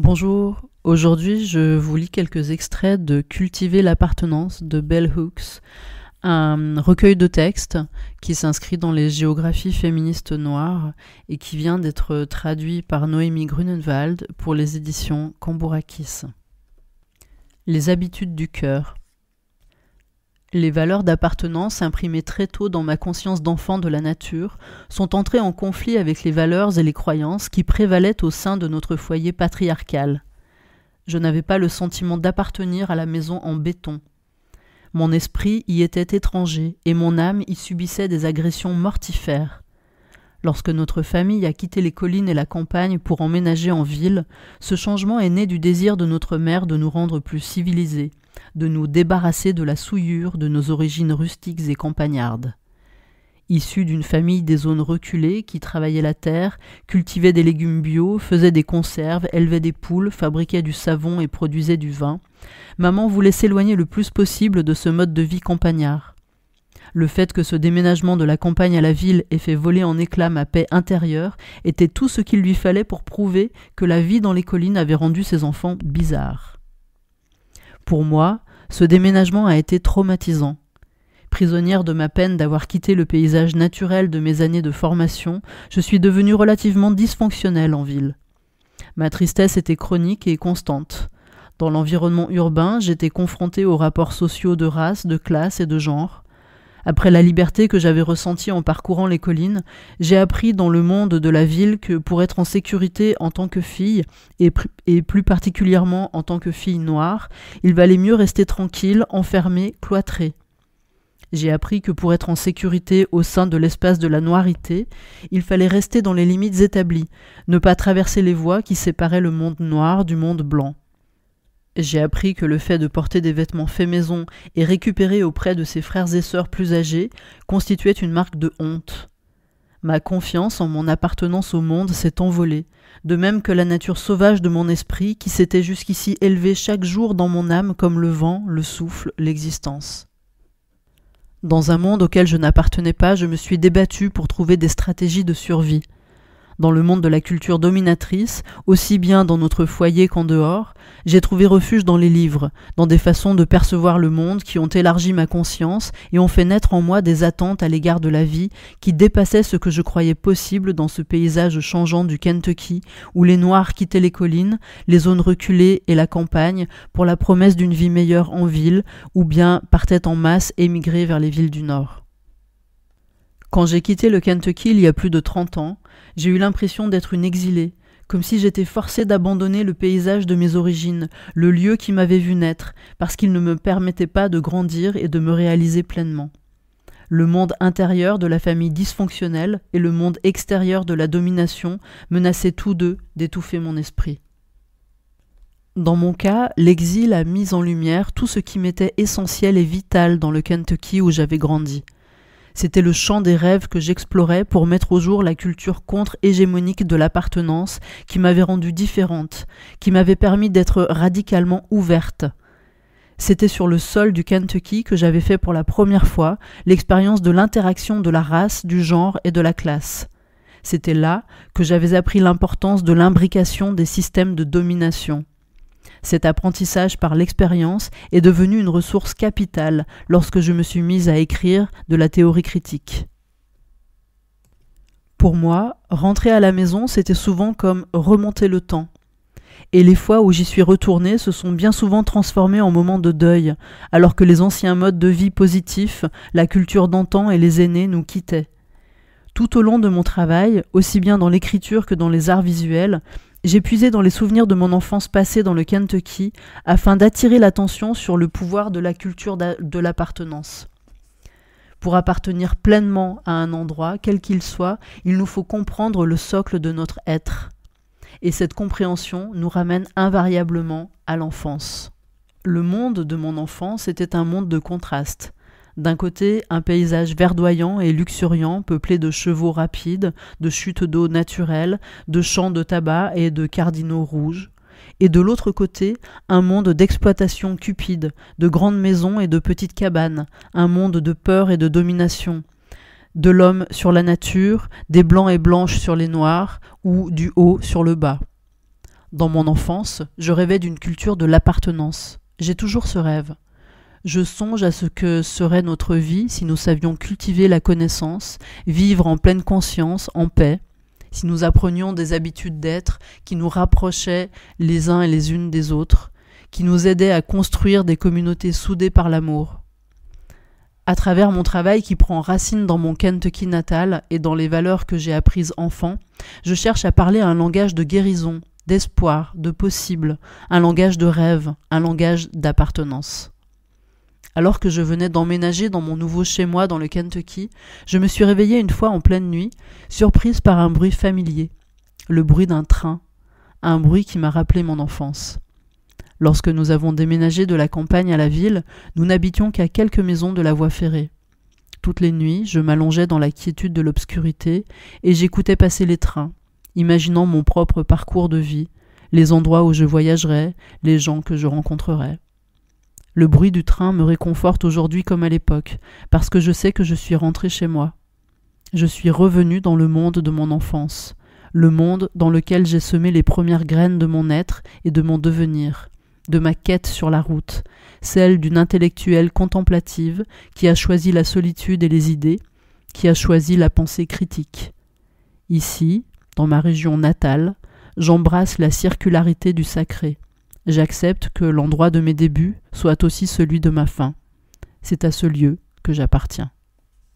Bonjour, aujourd'hui je vous lis quelques extraits de Cultiver l'appartenance de Bell Hooks, un recueil de textes qui s'inscrit dans les géographies féministes noires et qui vient d'être traduit par Noémie Grunenwald pour les éditions Cambourakis. Les habitudes du cœur. Les valeurs d'appartenance imprimées très tôt dans ma conscience d'enfant de la nature sont entrées en conflit avec les valeurs et les croyances qui prévalaient au sein de notre foyer patriarcal. Je n'avais pas le sentiment d'appartenir à la maison en béton. Mon esprit y était étranger et mon âme y subissait des agressions mortifères. Lorsque notre famille a quitté les collines et la campagne pour emménager en ville, ce changement est né du désir de notre mère de nous rendre plus civilisés, de nous débarrasser de la souillure de nos origines rustiques et campagnardes. Issue d'une famille des zones reculées qui travaillait la terre, cultivait des légumes bio, faisait des conserves, élevait des poules, fabriquait du savon et produisait du vin, maman voulait s'éloigner le plus possible de ce mode de vie campagnard. Le fait que ce déménagement de la campagne à la ville ait fait voler en éclats ma paix intérieure était tout ce qu'il lui fallait pour prouver que la vie dans les collines avait rendu ses enfants bizarres. Pour moi, ce déménagement a été traumatisant. Prisonnière de ma peine d'avoir quitté le paysage naturel de mes années de formation, je suis devenue relativement dysfonctionnelle en ville. Ma tristesse était chronique et constante. Dans l'environnement urbain, j'étais confrontée aux rapports sociaux de race, de classe et de genre. Après la liberté que j'avais ressentie en parcourant les collines, j'ai appris dans le monde de la ville que pour être en sécurité en tant que fille, et plus particulièrement en tant que fille noire, il valait mieux rester tranquille, enfermée, cloîtrée. J'ai appris que pour être en sécurité au sein de l'espace de la noirité, il fallait rester dans les limites établies, ne pas traverser les voies qui séparaient le monde noir du monde blanc. J'ai appris que le fait de porter des vêtements faits maison et récupérés auprès de ses frères et sœurs plus âgés constituait une marque de honte. Ma confiance en mon appartenance au monde s'est envolée, de même que la nature sauvage de mon esprit qui s'était jusqu'ici élevée chaque jour dans mon âme comme le vent, le souffle, l'existence. Dans un monde auquel je n'appartenais pas, je me suis débattue pour trouver des stratégies de survie. Dans le monde de la culture dominatrice, aussi bien dans notre foyer qu'en dehors, j'ai trouvé refuge dans les livres, dans des façons de percevoir le monde qui ont élargi ma conscience et ont fait naître en moi des attentes à l'égard de la vie qui dépassaient ce que je croyais possible dans ce paysage changeant du Kentucky où les Noirs quittaient les collines, les zones reculées et la campagne pour la promesse d'une vie meilleure en ville ou bien partaient en masse émigrer vers les villes du Nord. Quand j'ai quitté le Kentucky il y a plus de 30 ans, j'ai eu l'impression d'être une exilée, comme si j'étais forcée d'abandonner le paysage de mes origines, le lieu qui m'avait vu naître, parce qu'il ne me permettait pas de grandir et de me réaliser pleinement. Le monde intérieur de la famille dysfonctionnelle et le monde extérieur de la domination menaçaient tous deux d'étouffer mon esprit. Dans mon cas, l'exil a mis en lumière tout ce qui m'était essentiel et vital dans le Kentucky où j'avais grandi. C'était le champ des rêves que j'explorais pour mettre au jour la culture contre-hégémonique de l'appartenance qui m'avait rendue différente, qui m'avait permis d'être radicalement ouverte. C'était sur le sol du Kentucky que j'avais fait pour la première fois l'expérience de l'interaction de la race, du genre et de la classe. C'était là que j'avais appris l'importance de l'imbrication des systèmes de domination. Cet apprentissage par l'expérience est devenu une ressource capitale lorsque je me suis mise à écrire de la théorie critique. Pour moi, rentrer à la maison, c'était souvent comme remonter le temps. Et les fois où j'y suis retournée se sont bien souvent transformées en moments de deuil, alors que les anciens modes de vie positifs, la culture d'antan et les aînés nous quittaient. Tout au long de mon travail, aussi bien dans l'écriture que dans les arts visuels, j'ai puisé dans les souvenirs de mon enfance passée dans le Kentucky afin d'attirer l'attention sur le pouvoir de la culture de l'appartenance. Pour appartenir pleinement à un endroit, quel qu'il soit, il nous faut comprendre le socle de notre être. Et cette compréhension nous ramène invariablement à l'enfance. Le monde de mon enfance était un monde de contrastes. D'un côté, un paysage verdoyant et luxuriant peuplé de chevaux rapides, de chutes d'eau naturelles, de champs de tabac et de cardinaux rouges. Et de l'autre côté, un monde d'exploitation cupide, de grandes maisons et de petites cabanes, un monde de peur et de domination. De l'homme sur la nature, des blancs et blanches sur les noirs, ou du haut sur le bas. Dans mon enfance, je rêvais d'une culture de l'appartenance. J'ai toujours ce rêve. Je songe à ce que serait notre vie si nous savions cultiver la connaissance, vivre en pleine conscience, en paix, si nous apprenions des habitudes d'être qui nous rapprochaient les uns et les unes des autres, qui nous aidaient à construire des communautés soudées par l'amour. À travers mon travail qui prend racine dans mon Kentucky natal et dans les valeurs que j'ai apprises enfant, je cherche à parler un langage de guérison, d'espoir, de possible, un langage de rêve, un langage d'appartenance. Alors que je venais d'emménager dans mon nouveau chez-moi dans le Kentucky, je me suis réveillée une fois en pleine nuit, surprise par un bruit familier, le bruit d'un train, un bruit qui m'a rappelé mon enfance. Lorsque nous avons déménagé de la campagne à la ville, nous n'habitions qu'à quelques maisons de la voie ferrée. Toutes les nuits, je m'allongeais dans la quiétude de l'obscurité et j'écoutais passer les trains, imaginant mon propre parcours de vie, les endroits où je voyagerais, les gens que je rencontrerais. Le bruit du train me réconforte aujourd'hui comme à l'époque, parce que je sais que je suis rentrée chez moi. Je suis revenue dans le monde de mon enfance, le monde dans lequel j'ai semé les premières graines de mon être et de mon devenir, de ma quête sur la route, celle d'une intellectuelle contemplative qui a choisi la solitude et les idées, qui a choisi la pensée critique. Ici, dans ma région natale, j'embrasse la circularité du sacré. J'accepte que l'endroit de mes débuts soit aussi celui de ma fin. C'est à ce lieu que j'appartiens.